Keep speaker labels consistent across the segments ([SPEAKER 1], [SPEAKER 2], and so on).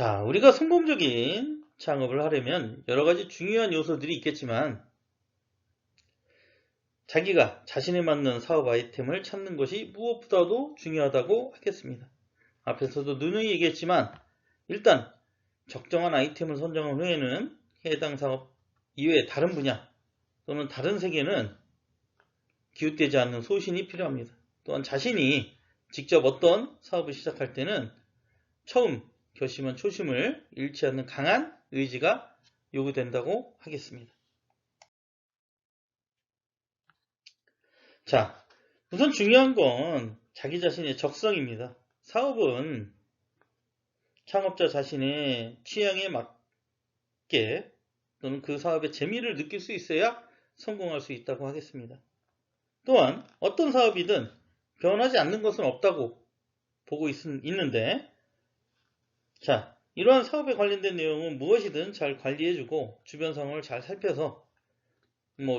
[SPEAKER 1] 자, 우리가 성공적인 창업을 하려면 여러 가지 중요한 요소들이 있겠지만 자기가 자신에 맞는 사업 아이템을 찾는 것이 무엇보다도 중요하다고 하겠습니다. 앞에서도 누누이 얘기했지만 일단 적정한 아이템을 선정한 후에는 해당 사업 이외의 다른 분야 또는 다른 세계는 기웃되지 않는 소신이 필요합니다. 또한 자신이 직접 어떤 사업을 시작할 때는 처음 결심한 초심을 잃지 않는 강한 의지가 요구된다고 하겠습니다. 자, 우선 중요한 건 자기 자신의 적성입니다. 사업은 창업자 자신의 취향에 맞게 또는 그 사업의 재미를 느낄 수 있어야 성공할 수 있다고 하겠습니다. 또한 어떤 사업이든 변하지 않는 것은 없다고 보고 있는데, 자, 이러한 사업에 관련된 내용은 무엇이든 잘 관리해주고 주변 상황을 잘 살펴서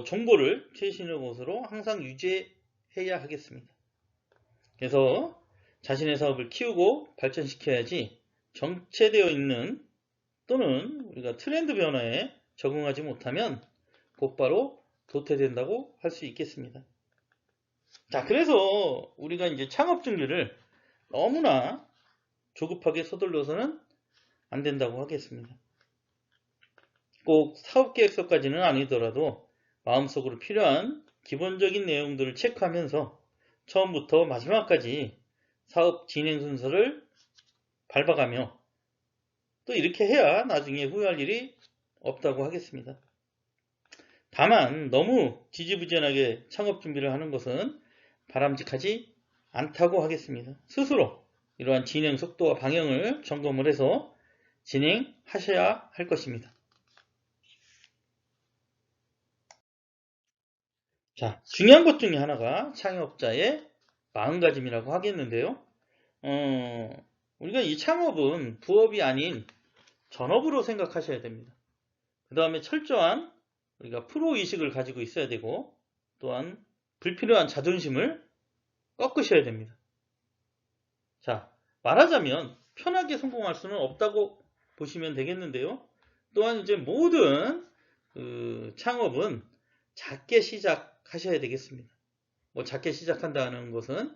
[SPEAKER 1] 정보를 최신의 것으로 항상 유지해야 하겠습니다. 그래서 자신의 사업을 키우고 발전시켜야지 정체되어 있는 또는 우리가 트렌드 변화에 적응하지 못하면 곧바로 도태된다고 할 수 있겠습니다. 자, 그래서 우리가 이제 창업 준비를 너무나 조급하게 서둘러서는 안 된다고 하겠습니다. 꼭 사업계획서까지는 아니더라도 마음속으로 필요한 기본적인 내용들을 체크하면서 처음부터 마지막까지 사업 진행 순서를 밟아가며 또 이렇게 해야 나중에 후회할 일이 없다고 하겠습니다. 다만 너무 지지부진하게 창업 준비를 하는 것은 바람직하지 않다고 하겠습니다. 스스로 이러한 진행 속도와 방향을 점검을 해서 진행하셔야 할 것입니다. 자, 중요한 것 중에 하나가 창업자의 마음가짐이라고 하겠는데요. 우리가 이 창업은 부업이 아닌 전업으로 생각하셔야 됩니다. 그 다음에 철저한 우리가 프로의식을 가지고 있어야 되고 또한 불필요한 자존심을 꺾으셔야 됩니다. 자, 말하자면 편하게 성공할 수는 없다고 보시면 되겠는데요. 또한 이제 모든 창업은 작게 시작하셔야 되겠습니다. 작게 시작한다는 것은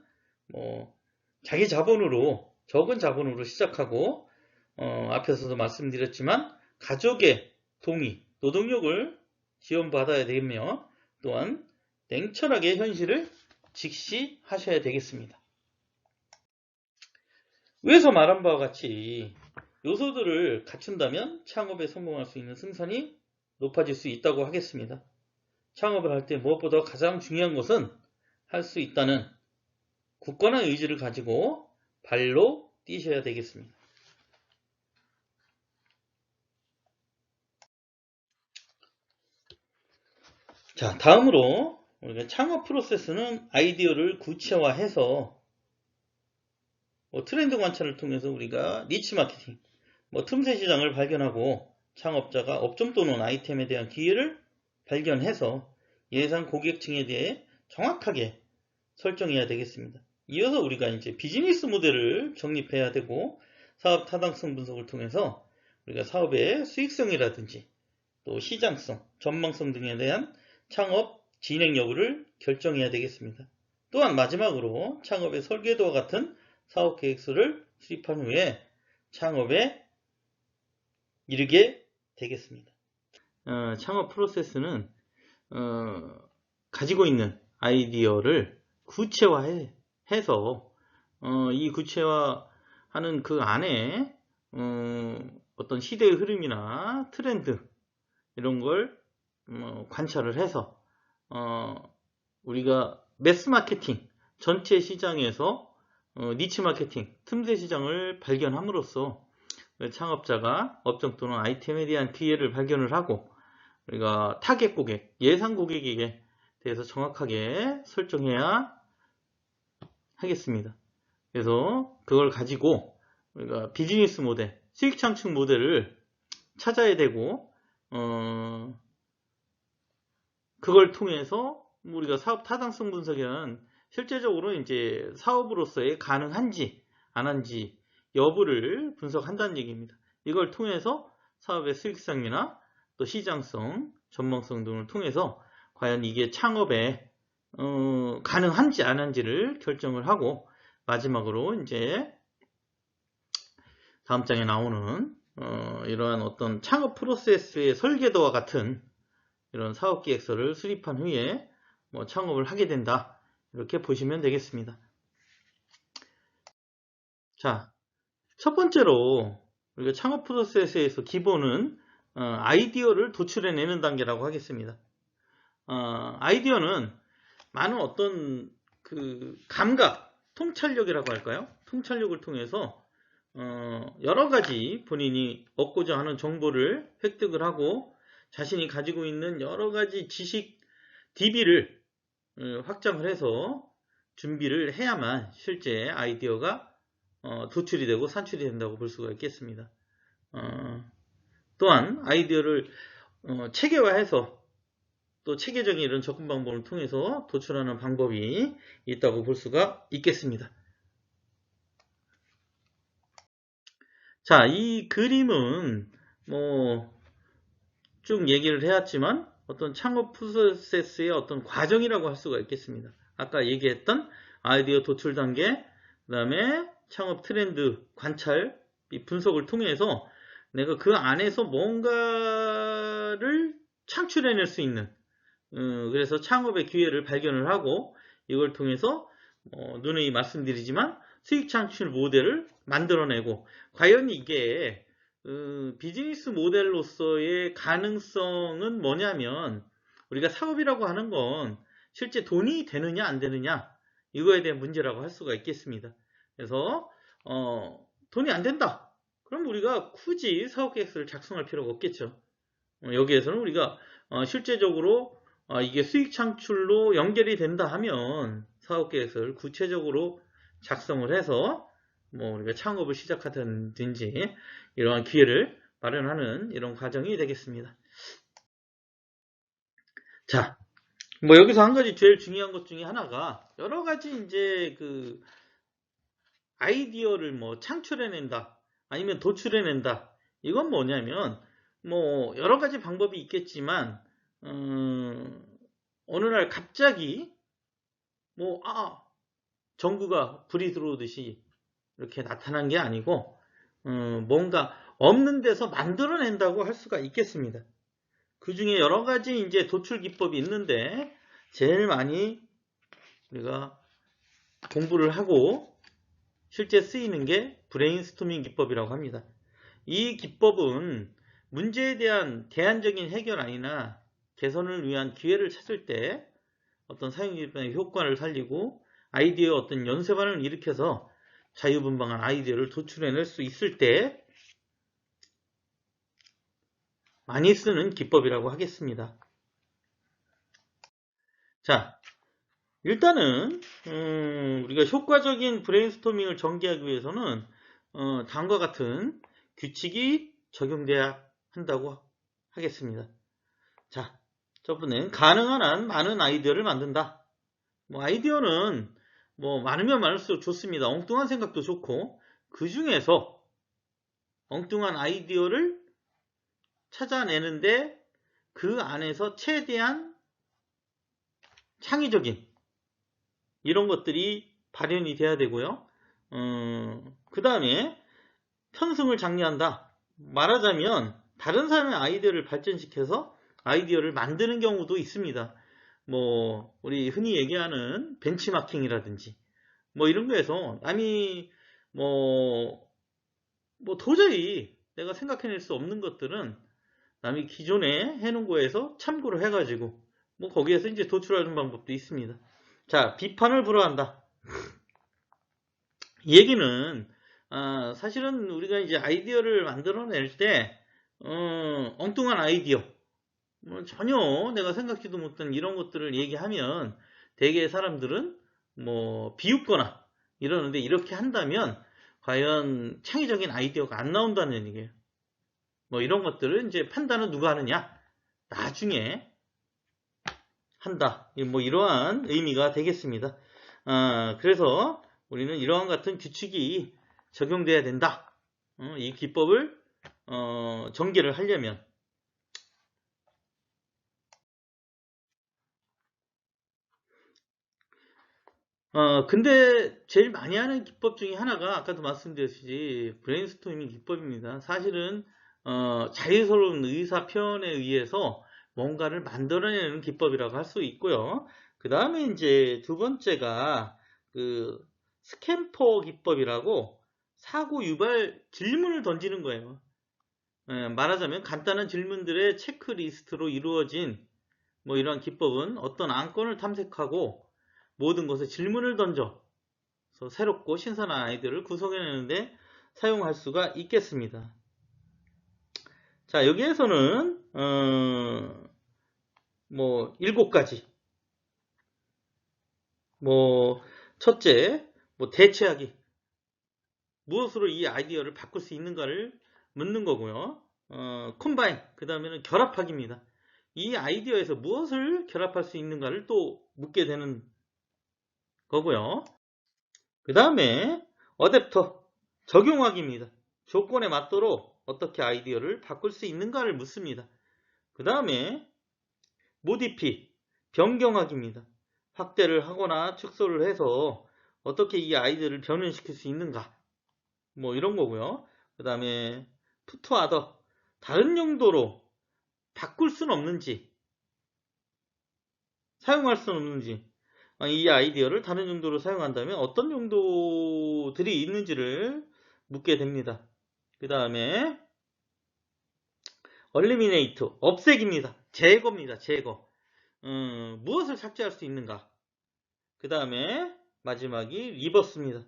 [SPEAKER 1] 자기 자본으로 적은 자본으로 시작하고 앞에서도 말씀드렸지만 가족의 동의, 노동력을 지원받아야 되며 또한 냉철하게 현실을 직시하셔야 되겠습니다. 위에서 말한 바와 같이 요소들을 갖춘다면 창업에 성공할 수 있는 승산이 높아질 수 있다고 하겠습니다. 창업을 할 때 무엇보다 가장 중요한 것은 할 수 있다는 굳건한 의지를 가지고 발로 뛰셔야 되겠습니다. 자, 다음으로 우리가 창업 프로세스는 아이디어를 구체화해서 트렌드 관찰을 통해서 우리가 니치 마케팅, 틈새 시장을 발견하고 창업자가 업종 또는 아이템에 대한 기회를 발견해서 예상 고객층에 대해 정확하게 설정해야 되겠습니다. 이어서 우리가 이제 비즈니스 모델을 정립해야 되고 사업 타당성 분석을 통해서 우리가 사업의 수익성이라든지 또 시장성, 전망성 등에 대한 창업 진행 여부를 결정해야 되겠습니다. 또한 마지막으로 창업의 설계도와 같은 사업 계획서를 수립한 후에 창업에 이르게 되겠습니다. 창업 프로세스는 가지고 있는 아이디어를 구체화해서 이 구체화하는 그 안에 어떤 시대의 흐름이나 트렌드 이런 걸 관찰을 해서 우리가 매스 마케팅 전체 시장에서 니치 마케팅 틈새 시장을 발견함으로써 창업자가 업종 또는 아이템에 대한 기회를 발견을 하고 우리가 타겟 고객, 예상 고객에게 대해서 정확하게 설정해야 하겠습니다. 그래서 그걸 가지고 우리가 비즈니스 모델, 수익 창출 모델을 찾아야 되고 그걸 통해서 우리가 사업 타당성 분석에는 실제적으로 이제 사업으로서의 가능한지 안 한지 여부를 분석한다는 얘기입니다. 이걸 통해서 사업의 수익성이나 또 시장성, 전망성 등을 통해서 과연 이게 창업에 가능한지 안 한지를 결정을 하고, 마지막으로 이제 다음 장에 나오는 이러한 어떤 창업 프로세스의 설계도와 같은 이런 사업계획서를 수립한 후에 뭐 창업을 하게 된다, 이렇게 보시면 되겠습니다. 자, 첫 번째로 우리가 창업 프로세스에서 기본은 아이디어를 도출해내는 단계라고 하겠습니다. 아이디어는 많은 어떤 그 감각, 통찰력이라고 할까요? 통찰력을 통해서 여러 가지 본인이 얻고자 하는 정보를 획득을 하고 자신이 가지고 있는 여러 가지 지식 DB를 확장을 해서 준비를 해야만 실제 아이디어가 도출이 되고 산출이 된다고 볼 수가 있겠습니다. 또한 아이디어를 체계화해서 또 체계적인 이런 접근 방법을 통해서 도출하는 방법이 있다고 볼 수가 있겠습니다. 자, 이 그림은 뭐 쭉 얘기를 해왔지만 어떤 창업 프로세스의 어떤 과정이라고 할 수가 있겠습니다. 아까 얘기했던 아이디어 도출 단계, 그 다음에 창업 트렌드 관찰, 이 분석을 통해서 내가 그 안에서 뭔가를 창출해낼 수 있는, 그래서 창업의 기회를 발견을 하고 이걸 통해서 누누이 말씀드리지만 수익 창출 모델을 만들어내고, 과연 이게 비즈니스 모델로서의 가능성은 뭐냐면, 우리가 사업이라고 하는 건 실제 돈이 되느냐 안 되느냐, 이거에 대한 문제라고 할 수가 있겠습니다. 그래서 돈이 안 된다, 그럼 우리가 굳이 사업계획서를 작성할 필요가 없겠죠. 여기에서는 우리가 실제적으로 이게 수익 창출로 연결이 된다 하면 사업계획서를 구체적으로 작성을 해서 뭐 우리가 창업을 시작하든지 이러한 기회를 마련하는 이런 과정이 되겠습니다. 자, 뭐 여기서 한 가지 제일 중요한 것 중에 하나가, 여러 가지 이제 그 아이디어를 뭐 창출해낸다 아니면 도출해낸다, 이건 뭐냐면 뭐 여러 가지 방법이 있겠지만 어느 날 갑자기 뭐 전구가 불이 들어오듯이 이렇게 나타난 게 아니고 뭔가 없는 데서 만들어낸다고 할 수가 있겠습니다. 그 중에 여러 가지 이제 도출 기법이 있는데 제일 많이 우리가 공부를 하고 실제 쓰이는 게 브레인스토밍 기법이라고 합니다. 이 기법은 문제에 대한 대안적인 해결안이나 개선을 위한 기회를 찾을 때 어떤 사용자의 효과를 살리고 아이디어의 어떤 연쇄반응을 일으켜서 자유분방한 아이디어를 도출해낼 수 있을 때 많이 쓰는 기법이라고 하겠습니다. 자, 일단은 우리가 효과적인 브레인스토밍을 전개하기 위해서는 다음과 같은 규칙이 적용돼야 한다고 하겠습니다. 자, 첫 번째는 가능한 한 많은 아이디어를 만든다. 뭐 아이디어는 뭐 많으면 많을수록 좋습니다. 엉뚱한 생각도 좋고, 그 중에서 엉뚱한 아이디어를 찾아내는데 그 안에서 최대한 창의적인 이런 것들이 발현이 돼야 되고요. 그 다음에 편승을 장려한다. 말하자면 다른 사람의 아이디어를 발전시켜서 아이디어를 만드는 경우도 있습니다. 뭐 우리 흔히 얘기하는 벤치마킹이라든지 뭐 이런 거에서 남이 뭐 도저히 내가 생각해낼 수 없는 것들은 남이 기존에 해놓은 거에서 참고를 해가지고 뭐 거기에서 이제 도출하는 방법도 있습니다. 자, 비판을 불허한다. 이 얘기는 사실은 우리가 이제 아이디어를 만들어낼 때 엉뚱한 아이디어, 전혀 내가 생각지도 못한 이런 것들을 얘기하면 대개 사람들은 뭐 비웃거나 이러는데, 이렇게 한다면 과연 창의적인 아이디어가 안 나온다는 얘기예요. 뭐 이런 것들은 이제 판단은 누가 하느냐? 나중에 한다. 뭐 이러한 의미가 되겠습니다. 그래서 우리는 이러한 같은 규칙이 적용돼야 된다. 이 기법을 전개를 하려면. 근데 제일 많이 하는 기법 중에 하나가 아까도 말씀드렸듯이 브레인스토밍 기법입니다. 사실은 자유스러운 의사 표현에 의해서 뭔가를 만들어내는 기법이라고 할 수 있고요. 그 다음에 이제 두 번째가 그 스탬퍼 기법이라고 사고 유발 질문을 던지는 거예요. 말하자면 간단한 질문들의 체크리스트로 이루어진 뭐 이러한 기법은 어떤 안건을 탐색하고 모든 것에 질문을 던져 새롭고 신선한 아이디어를 구성해내는데 사용할 수가 있겠습니다. 자, 여기에서는 뭐 7가지. 뭐 첫째, 뭐 대체하기. 무엇으로 이 아이디어를 바꿀 수 있는가를 묻는 거고요. 콤바인, 그 다음에는 결합하기입니다. 이 아이디어에서 무엇을 결합할 수 있는가를 또 묻게 되는 거고요. 그 다음에 어댑터, 적용하기입니다. 조건에 맞도록 어떻게 아이디어를 바꿀 수 있는가를 묻습니다. 그 다음에 모디피, 변경하기입니다. 확대를 하거나 축소를 해서 어떻게 이 아이디어를 변형시킬 수 있는가, 뭐 이런 거고요. 그 다음에 푸트아더, 다른 용도로 바꿀 수는 없는지, 사용할 수는 없는지, 이 아이디어를 다른 용도로 사용한다면 어떤 용도들이 있는지를 묻게 됩니다. 그 다음에 eliminate, 없애기입니다. 제거입니다. 제거. 무엇을 삭제할 수 있는가. 그 다음에 마지막이 리버스입니다.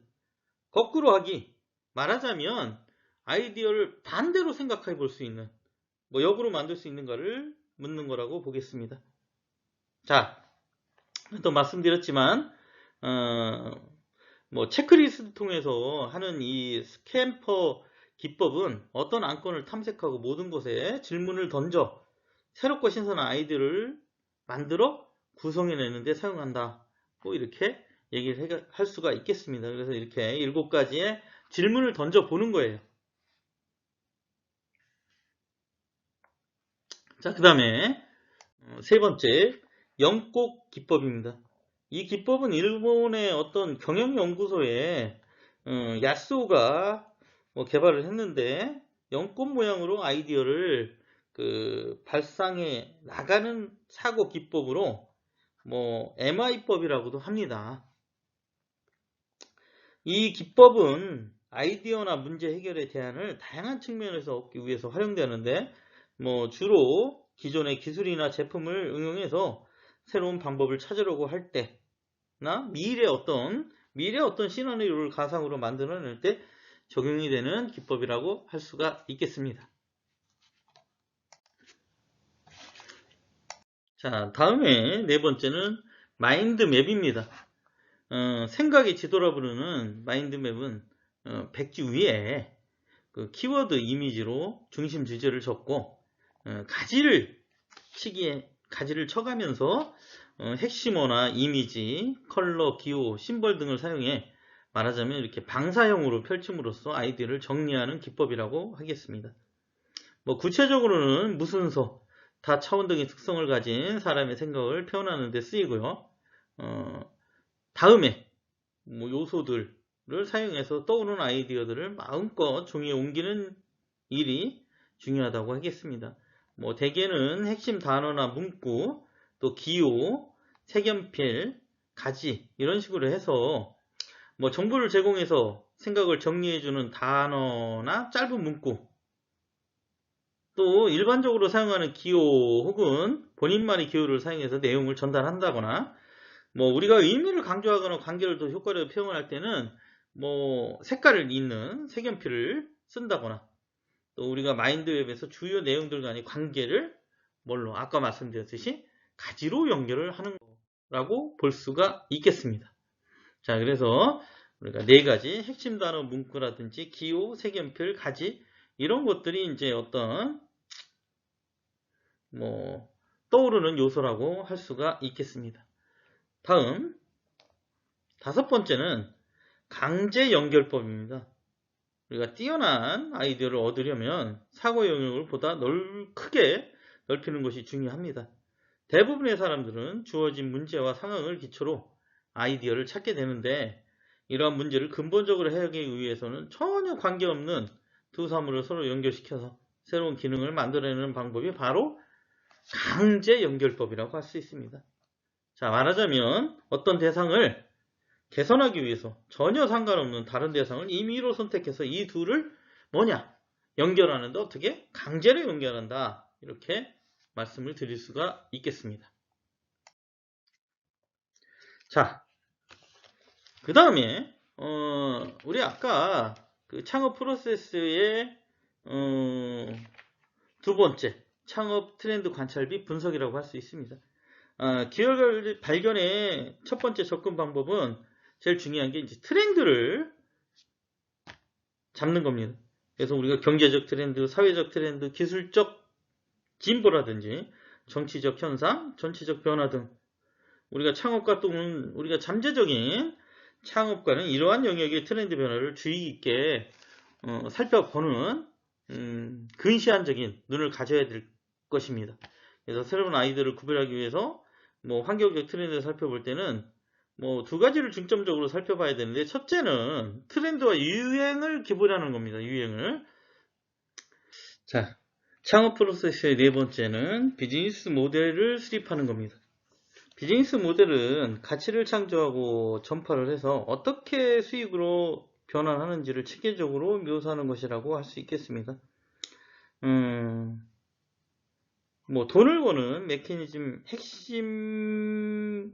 [SPEAKER 1] 거꾸로 하기. 말하자면 아이디어를 반대로 생각해 볼 수 있는, 뭐 역으로 만들 수 있는가를 묻는 거라고 보겠습니다. 자, 또 말씀드렸지만 뭐 체크리스트 통해서 하는 이 스탬퍼 기법은 어떤 안건을 탐색하고 모든 것에 질문을 던져 새롭고 신선한 아이디어를 만들어 구성해내는 데 사용한다. 뭐 이렇게 얘기를 할 수가 있겠습니다. 그래서 이렇게 7가지의 질문을 던져 보는 거예요. 자, 그 다음에 세 번째, 영꽃 기법입니다. 이 기법은 일본의 어떤 경영연구소에 야스오가 뭐 개발을 했는데 연꽃 모양으로 아이디어를 발상해 나가는 사고 기법으로 뭐 MI법이라고도 합니다. 이 기법은 아이디어나 문제 해결의 대안을 다양한 측면에서 얻기 위해서 활용되는데 뭐 주로 기존의 기술이나 제품을 응용해서 새로운 방법을 찾으려고 할 때나 미래의 어떤 시나리오를 가상으로 만들어낼 때 적용이 되는 기법이라고 할 수가 있겠습니다. 자, 다음에 네 번째는 마인드맵입니다. 생각의 지도라 부르는 마인드맵은 백지 위에 그 키워드 이미지로 중심 주제를 적고 가지를 쳐가면서 핵심어나 이미지, 컬러, 기호, 심벌 등을 사용해 말하자면 이렇게 방사형으로 펼침으로써 아이디어를 정리하는 기법이라고 하겠습니다. 뭐 구체적으로는 무순서, 다차원적인 특성을 가진 사람의 생각을 표현하는 데 쓰이고요. 다음에 뭐 요소들을 사용해서 떠오르는 아이디어들을 마음껏 종이에 옮기는 일이 중요하다고 하겠습니다. 뭐 대개는 핵심 단어나 문구, 또 기호, 색연필, 가지 이런 식으로 해서 뭐 정보를 제공해서 생각을 정리해주는 단어나 짧은 문구, 또 일반적으로 사용하는 기호 혹은 본인만의 기호를 사용해서 내용을 전달한다거나, 뭐 우리가 의미를 강조하거나 관계를 더 효과를 표현할 때는 뭐 색깔을 잇는 색연필을 쓴다거나, 또 우리가 마인드맵에서 주요 내용들 간의 관계를 뭘로 아까 말씀드렸듯이 가지로 연결을 하는 거라고 볼 수가 있겠습니다. 자, 그래서 우리가 4가지 핵심 단어 문구라든지 기호, 색연필, 가지 이런 것들이 이제 어떤 뭐 떠오르는 요소라고 할 수가 있겠습니다. 다음 5번째는 강제 연결법입니다. 우리가 뛰어난 아이디어를 얻으려면 사고 영역을 보다 크게 넓히는 것이 중요합니다. 대부분의 사람들은 주어진 문제와 상황을 기초로 아이디어를 찾게 되는데 이러한 문제를 근본적으로 해결하기 위해서는 전혀 관계없는 두 사물을 서로 연결시켜서 새로운 기능을 만들어내는 방법이 바로 강제 연결법이라고 할 수 있습니다. 자, 말하자면 어떤 대상을 개선하기 위해서 전혀 상관없는 다른 대상을 임의로 선택해서 이 둘을 연결하는데 어떻게? 강제로 연결한다. 이렇게 말씀을 드릴 수가 있겠습니다. 자, 그 다음에 우리 아까 그 창업 프로세스의 두 번째 창업 트렌드 관찰 및 분석이라고 할 수 있습니다. 기업 발견의 첫 번째 접근 방법은 제일 중요한 게 이제 트렌드를 잡는 겁니다. 그래서 우리가 경제적 트렌드, 사회적 트렌드, 기술적 진보라든지 정치적 현상, 전체적 변화 등 우리가 창업가 또는 우리가 잠재적인 창업가는 이러한 영역의 트렌드 변화를 주의 깊게 살펴보는 근시안적인 눈을 가져야 될 것입니다. 그래서 새로운 아이디어를 구별하기 위해서 환경적 트렌드를 살펴볼 때는 두 가지를 중점적으로 살펴봐야 되는데 첫째는 트렌드와 유행을 기본하는 겁니다. 유행을. 자, 창업 프로세스의 네 번째는 비즈니스 모델을 수립하는 겁니다. 비즈니스 모델은 가치를 창조하고 전파를 해서 어떻게 수익으로 변환하는지를 체계적으로 묘사하는 것이라고 할 수 있겠습니다. 돈을 버는 메커니즘 핵심을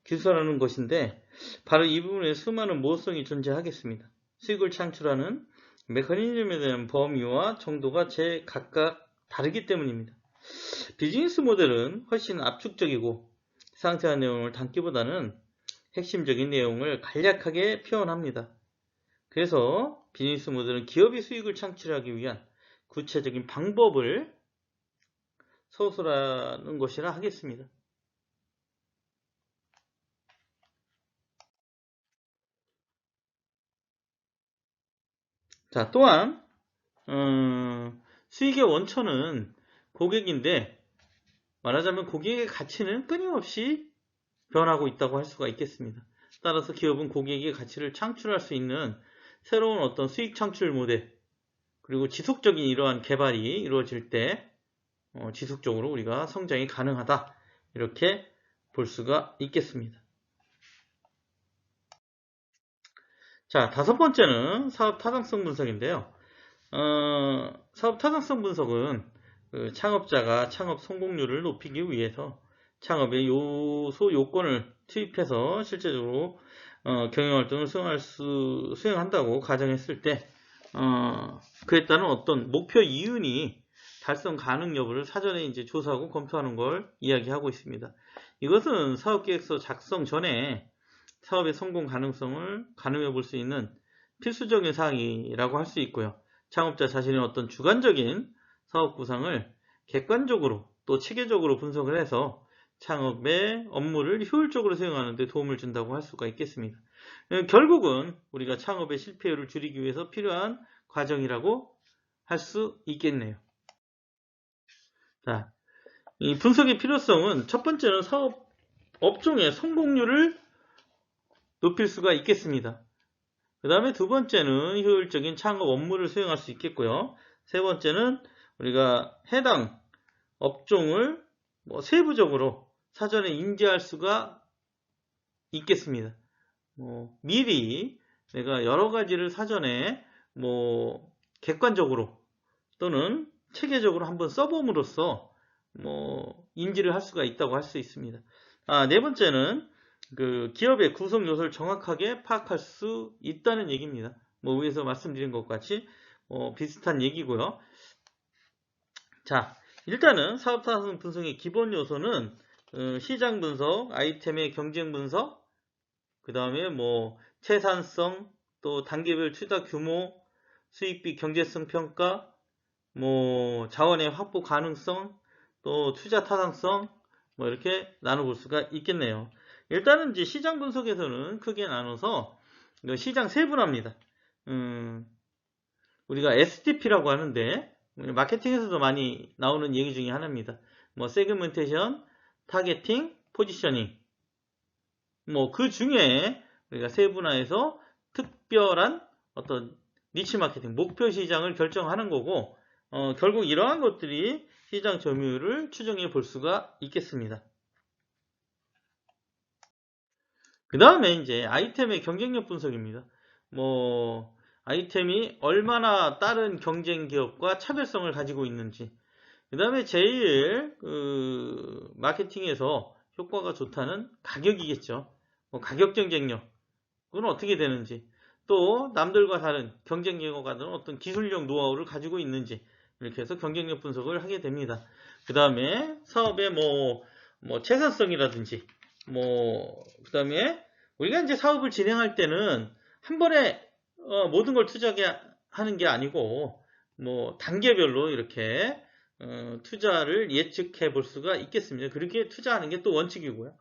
[SPEAKER 1] 기술하는 것인데 바로 이 부분에 수많은 모성이 존재하겠습니다. 수익을 창출하는 메커니즘에 대한 범위와 정도가 각각 다르기 때문입니다. 비즈니스 모델은 훨씬 압축적이고 상세한 내용을 담기보다는 핵심적인 내용을 간략하게 표현합니다. 그래서 비즈니스 모델은 기업이 수익을 창출하기 위한 구체적인 방법을 서술하는 것이라 하겠습니다. 자, 또한 수익의 원천은 고객인데 말하자면 고객의 가치는 끊임없이 변하고 있다고 할 수가 있겠습니다. 따라서 기업은 고객의 가치를 창출할 수 있는 새로운 어떤 수익 창출 모델 그리고 지속적인 이러한 개발이 이루어질 때 지속적으로 우리가 성장이 가능하다 이렇게 볼 수가 있겠습니다. 자, 다섯 번째는 사업 타당성 분석인데요. 사업 타당성 분석은 창업자가 창업 성공률을 높이기 위해서 창업의 요소 요건을 투입해서 실제적으로 경영활동을 수행한다고 가정했을 때 그에 따른 어떤 목표 이윤이 달성 가능 여부를 사전에 이제 조사하고 검토하는 걸 이야기하고 있습니다. 이것은 사업계획서 작성 전에 사업의 성공 가능성을 가늠해 볼 수 있는 필수적인 사항이라고 할 수 있고요. 창업자 자신의 어떤 주관적인 사업 구상을 객관적으로 또 체계적으로 분석을 해서 창업의 업무를 효율적으로 수행하는 데 도움을 준다고 할 수가 있겠습니다. 결국은 우리가 창업의 실패율을 줄이기 위해서 필요한 과정이라고 할 수 있겠네요. 자, 이 분석의 필요성은 첫 번째는 사업 업종의 성공률을 높일 수가 있겠습니다. 그 다음에 두 번째는 효율적인 창업 업무를 수행할 수 있겠고요. 세 번째는 우리가 해당 업종을 세부적으로 사전에 인지할 수가 있겠습니다. 미리 내가 여러 가지를 사전에 객관적으로 또는 체계적으로 한번 써봄으로써 인지를 할 수가 있다고 할 수 있습니다. 네 번째는 그 기업의 구성 요소를 정확하게 파악할 수 있다는 얘기입니다. 위에서 말씀드린 것 같이 비슷한 얘기고요. 자, 일단은 사업 타당성 분석의 기본 요소는 시장 분석, 아이템의 경쟁 분석, 그 다음에 채산성, 또 단계별 투자 규모, 수익비 경제성 평가, 자원의 확보 가능성, 또 투자 타당성, 이렇게 나눠볼 수가 있겠네요. 일단은 이제 시장 분석에서는 크게 나눠서 시장 세분화입니다. 우리가 STP라고 하는데 마케팅에서도 많이 나오는 얘기 중에 하나입니다. 뭐 세그멘테이션, 타겟팅, 포지셔닝. 뭐 그 중에 우리가 세분화해서 특별한 어떤 니치 마케팅, 목표 시장을 결정하는 거고, 결국 이러한 것들이 시장 점유율을 추정해 볼 수가 있겠습니다. 그 다음에 이제 아이템의 경쟁력 분석입니다. 뭐 아이템이 얼마나 다른 경쟁 기업과 차별성을 가지고 있는지, 그 다음에 제일 마케팅에서 효과가 좋다는 가격이겠죠. 뭐 가격 경쟁력, 그건 어떻게 되는지, 또 남들과 다른 경쟁력과 다른 어떤 기술력 노하우를 가지고 있는지, 이렇게 해서 경쟁력 분석을 하게 됩니다. 그 다음에 사업의 뭐 채산성이라든지, 그 다음에 우리가 이제 사업을 진행할 때는 한 번에 모든 걸 투자하게 하는 게 아니고, 뭐 단계별로 이렇게 투자를 예측해 볼 수가 있겠습니다. 그렇게 투자하는 게 또 원칙이고요.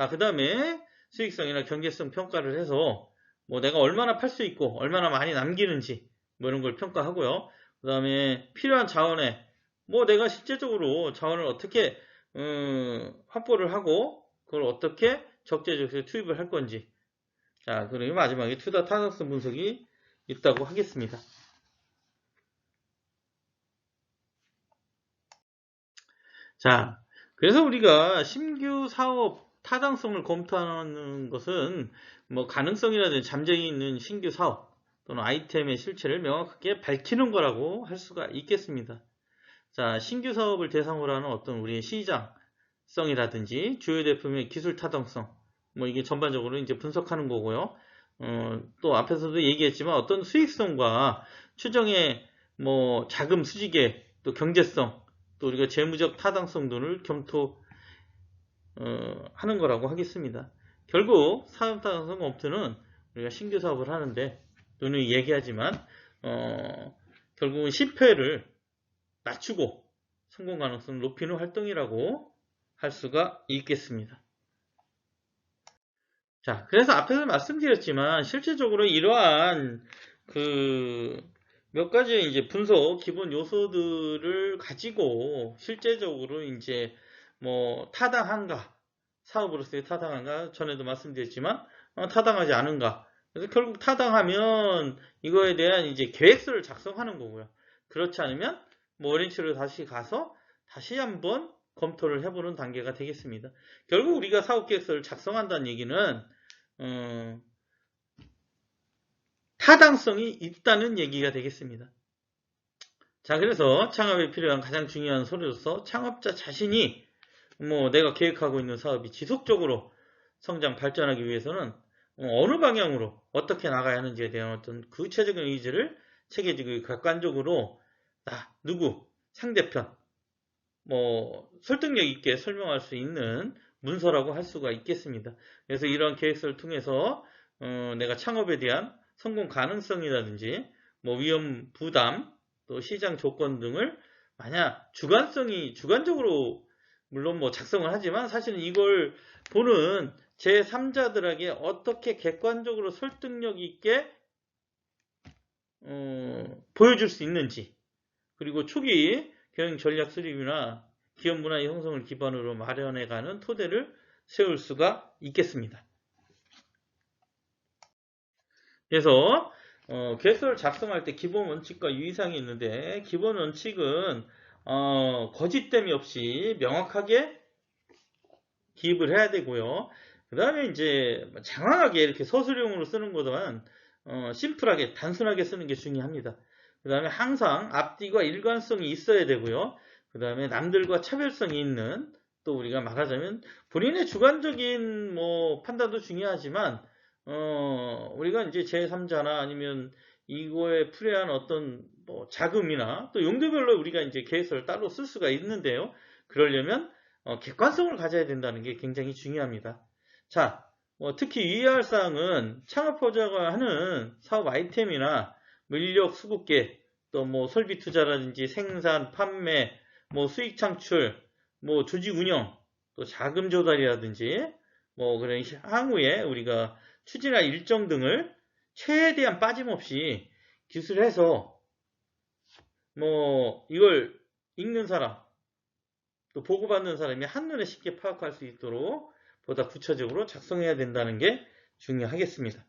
[SPEAKER 1] 그 다음에 수익성이나 경제성 평가를 해서 뭐 내가 얼마나 팔 수 있고 얼마나 많이 남기는지 뭐 이런 걸 평가하고요. 그 다음에 필요한 자원에 뭐 내가 실제적으로 자원을 어떻게 확보를 하고 그걸 어떻게 적재적소에 투입을 할 건지. 자, 그리고 마지막에 투자 타당성 분석이 있다고 하겠습니다. 자, 그래서 우리가 신규 사업 타당성을 검토하는 것은 뭐 가능성이라든지 잠재해 있는 신규 사업 또는 아이템의 실체를 명확하게 밝히는 거라고 할 수가 있겠습니다. 자, 신규 사업을 대상으로 하는 어떤 우리의 시장성이라든지 주요 제품의 기술 타당성, 뭐 이게 전반적으로 이제 분석하는 거고요. 또 앞에서도 얘기했지만 어떤 수익성과 추정의 뭐 자금 수직의 또 경제성, 또 우리가 재무적 타당성 등을 하는 거라고 하겠습니다. 결국 사업 타당성 검토는 우리가 신규 사업을 하는데 또는 얘기하지만 결국은 실패를 낮추고 성공 가능성을 높이는 활동이라고 할 수가 있겠습니다. 자, 그래서 앞에서 말씀드렸지만 실질적으로 이러한 몇 가지의 이제 분석 기본 요소들을 가지고 실제적으로 이제 뭐 타당한가, 사업으로서의 타당한가, 전에도 말씀드렸지만 타당하지 않은가. 그래서 결국 타당하면 이거에 대한 이제 계획서를 작성하는 거고요. 그렇지 않으면 뭐 원인치로 다시 가서 다시 한번 검토를 해보는 단계가 되겠습니다. 결국 우리가 사업계획서를 작성한다는 얘기는 타당성이 있다는 얘기가 되겠습니다. 자, 그래서 창업에 필요한 가장 중요한 소리로서 창업자 자신이 뭐 내가 계획하고 있는 사업이 지속적으로 성장 발전하기 위해서는 어느 방향으로 어떻게 나가야 하는지에 대한 어떤 구체적인 의지를 체계적이고 객관적으로 누구, 상대편, 뭐 설득력 있게 설명할 수 있는 문서라고 할 수가 있겠습니다. 그래서 이런 계획서를 통해서 내가 창업에 대한 성공 가능성이라든지 뭐 위험 부담 또 시장 조건 등을 만약 주관적으로 물론 뭐 작성을 하지만 사실은 이걸 보는 제3자들에게 어떻게 객관적으로 설득력 있게 보여줄 수 있는지, 그리고 초기 경영 전략 수립이나 기업 문화의 형성을 기반으로 마련해가는 토대를 세울 수가 있겠습니다. 그래서 계획서를 작성할 때 기본 원칙과 유의사항이 있는데, 기본 원칙은 거짓됨이 없이 명확하게 기입을 해야 되고요. 그 다음에 이제 장황하게 이렇게 서술형으로 쓰는 것보다는 심플하게 단순하게 쓰는 게 중요합니다. 그 다음에 항상 앞뒤가 일관성이 있어야 되고요. 그 다음에 남들과 차별성이 있는, 또 우리가 말하자면 본인의 주관적인 뭐 판단도 중요하지만 우리가 이제 제3자나 아니면 이거에 필요한 어떤 뭐 자금이나 또 용도별로 우리가 이제 계획서를 따로 쓸 수가 있는데요. 그러려면 객관성을 가져야 된다는 게 굉장히 중요합니다. 자, 특히 유의할 사항은 창업하자가 하는 사업 아이템이나 뭐 인력 수급계, 또 뭐 설비 투자라든지 생산, 판매, 뭐 수익 창출, 뭐 조직 운영, 또 자금 조달이라든지 뭐 그런 향후에 우리가 추진할 일정 등을 최대한 빠짐없이 기술해서 뭐 이걸 읽는 사람 또 보고받는 사람이 한눈에 쉽게 파악할 수 있도록 보다 구체적으로 작성해야 된다는 게 중요하겠습니다.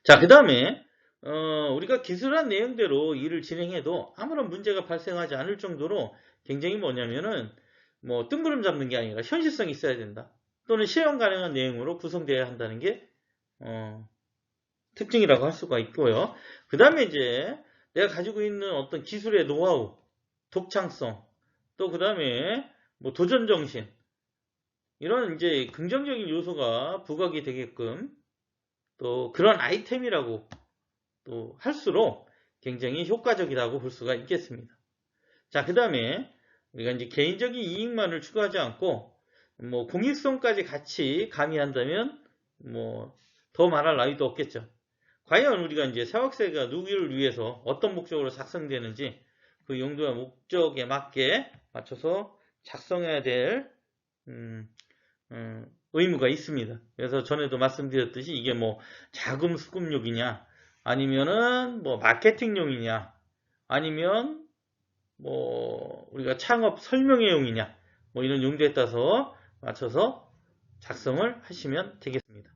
[SPEAKER 1] 자, 그 다음에 우리가 기술한 내용대로 일을 진행해도 아무런 문제가 발생하지 않을 정도로 굉장히 뭐냐면은 뭐 뜬구름 잡는 게 아니라 현실성이 있어야 된다. 또는 실현 가능한 내용으로 구성되어야 한다는 게 특징이라고 할 수가 있고요. 그 다음에 이제 내가 가지고 있는 어떤 기술의 노하우, 독창성, 또 그 다음에 뭐 도전정신, 이런 이제 긍정적인 요소가 부각이 되게끔 또 그런 아이템이라고 또 할수록 굉장히 효과적이라고 볼 수가 있겠습니다. 자, 그 다음에 우리가 이제 개인적인 이익만을 추구하지 않고 뭐 공익성까지 같이 가미한다면 뭐 더 말할 나위도 없겠죠. 과연 우리가 이제 사학세가 누구를 위해서 어떤 목적으로 작성되는지 그 용도와 목적에 맞게 맞춰서 작성해야 될 의무가 있습니다. 그래서 전에도 말씀드렸듯이 이게 뭐 자금 수급용이냐 아니면은 뭐 마케팅용이냐 아니면 뭐 우리가 창업 설명회용이냐 뭐 이런 용도에 따라서 맞춰서 작성을 하시면 되겠습니다.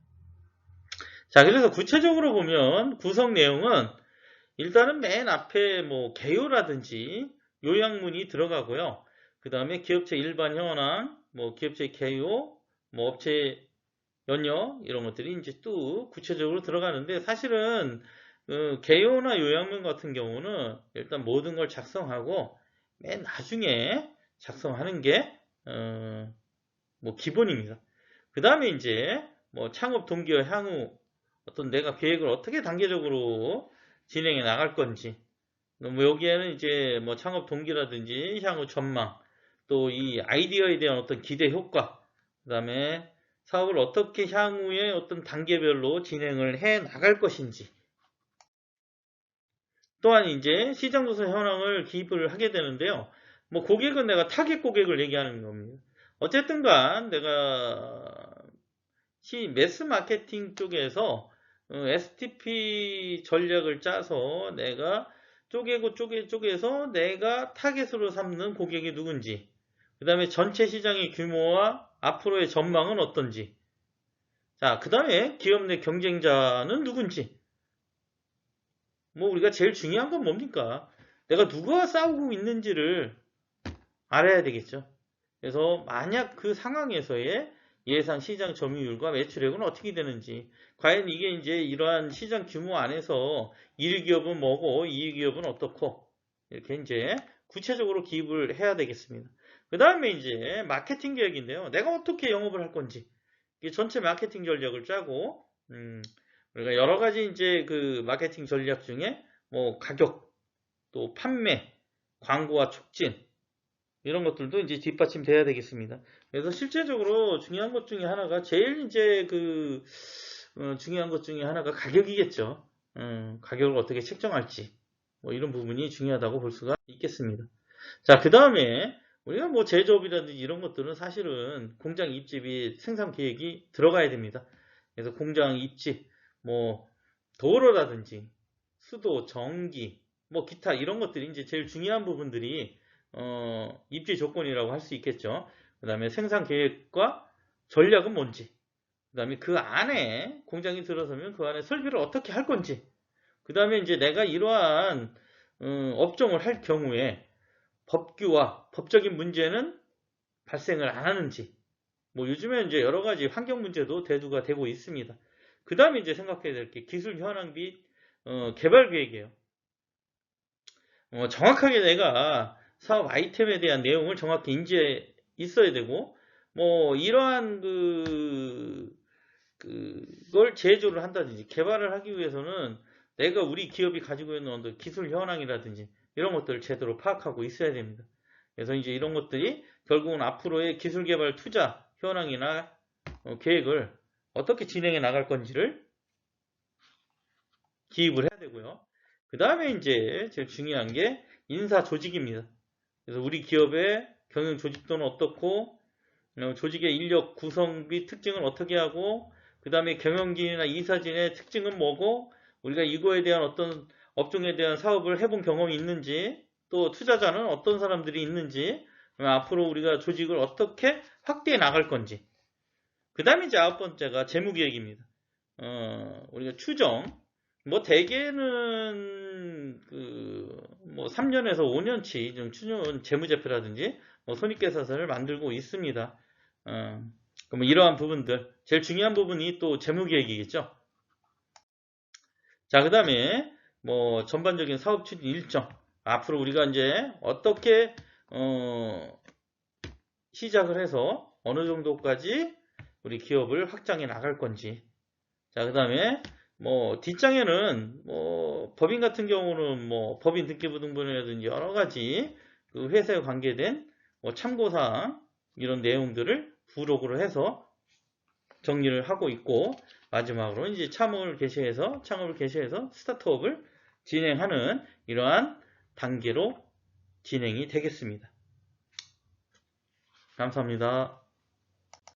[SPEAKER 1] 자, 그래서 구체적으로 보면 구성 내용은 일단은 맨 앞에 뭐 개요라든지 요약문이 들어가고요. 그 다음에 기업체 일반 현황, 뭐 기업체 개요, 뭐 업체 연역 이런 것들이 이제 또 구체적으로 들어가는데 사실은 개요나 요약문 같은 경우는 일단 모든 걸 작성하고 맨 나중에 작성하는 게 뭐 기본입니다. 그 다음에 이제 뭐 창업 동기와 향후 어떤 내가 계획을 어떻게 단계적으로 진행해 나갈 건지 뭐 여기에는 이제 뭐 창업 동기라든지 향후 전망 또 이 아이디어에 대한 어떤 기대 효과 그 다음에 사업을 어떻게 향후에 어떤 단계별로 진행을 해 나갈 것인지 또한 이제 시장 조사 현황을 기입을 하게 되는데요. 뭐 고객은 내가 타겟 고객을 얘기하는 겁니다. 어쨌든 간 내가 매스 마케팅 쪽에서 STP 전략을 짜서 내가 쪼개서 내가 타겟으로 삼는 고객이 누군지 그 다음에 전체 시장의 규모와 앞으로의 전망은 어떤지 자, 그 다음에 기업 내 경쟁자는 누군지 뭐 우리가 제일 중요한 건 뭡니까? 내가 누구와 싸우고 있는지를 알아야 되겠죠. 그래서 만약 그 상황에서의 예상 시장 점유율과 매출액은 어떻게 되는지 과연 이게 이제 이러한 시장 규모 안에서 1위 기업은 뭐고 2위 기업은 어떻고 이렇게 이제 구체적으로 기입을 해야 되겠습니다. 그 다음에 이제 마케팅 계획인데요. 내가 어떻게 영업을 할 건지 전체 마케팅 전략을 짜고 우리가 여러 가지 이제 그 마케팅 전략 중에 뭐 가격 또 판매 광고와 촉진 이런 것들도 이제 뒷받침돼야 되겠습니다. 그래서 실제적으로 중요한 것 중에 하나가 제일 이제 그 중요한 것 중에 하나가 가격이겠죠. 가격을 어떻게 책정할지 뭐 이런 부분이 중요하다고 볼 수가 있겠습니다. 자, 그 다음에 우리가 뭐 제조업이라든지 이런 것들은 사실은 공장 입집이 생산 계획이 들어가야 됩니다. 그래서 공장 입집, 뭐 도로라든지 수도, 전기, 뭐 기타 이런 것들이 이제 제일 중요한 부분들이 입지 조건이라고 할 수 있겠죠. 그 다음에 생산 계획과 전략은 뭔지, 그 다음에 그 안에 공장이 들어서면 그 안에 설비를 어떻게 할 건지, 그 다음에 이제 내가 이러한 업종을 할 경우에 법규와 법적인 문제는 발생을 안 하는지, 뭐 요즘에 이제 여러 가지 환경 문제도 대두가 되고 있습니다. 그 다음에 이제 생각해야 될 게 기술 현황 및 개발 계획이에요. 정확하게 내가 사업 아이템에 대한 내용을 정확히 인지해 있어야 되고, 뭐, 이러한 그걸 제조를 한다든지 개발을 하기 위해서는 내가 우리 기업이 가지고 있는 어떤 기술 현황이라든지 이런 것들을 제대로 파악하고 있어야 됩니다. 그래서 이제 이런 것들이 결국은 앞으로의 기술 개발 투자 현황이나 계획을 어떻게 진행해 나갈 건지를 기입을 해야 되고요. 그 다음에 이제 제일 중요한 게 인사 조직입니다. 그래서 우리 기업의 경영 조직도는 어떻고, 조직의 인력 구성 및 특징은 어떻게 하고, 그 다음에 경영진이나 이사진의 특징은 뭐고, 우리가 이거에 대한 어떤 업종에 대한 사업을 해본 경험이 있는지, 또 투자자는 어떤 사람들이 있는지, 앞으로 우리가 조직을 어떻게 확대해 나갈 건지. 그 다음에 이제 9번째가 재무계획입니다. 우리가 추정, 뭐 대개는 뭐 3년에서 5년치 좀 추정 재무제표라든지 뭐 손익계산서를 만들고 있습니다. 뭐 이러한 부분들, 제일 중요한 부분이 또 재무계획이겠죠. 자, 그 다음에 뭐 전반적인 사업 추진 일정, 앞으로 우리가 이제 어떻게 시작을 해서 어느 정도까지 우리 기업을 확장해 나갈 건지. 자, 그 다음에 뭐 뒷장에는 뭐 법인 같은 경우는 뭐 법인 등기부등본이라든지 여러 가지 그 회사에 관계된 뭐 참고사항 이런 내용들을 부록으로 해서 정리를 하고 있고, 마지막으로 이제 창업을 개시해서 스타트업을 진행하는 이러한 단계로 진행이 되겠습니다. 감사합니다.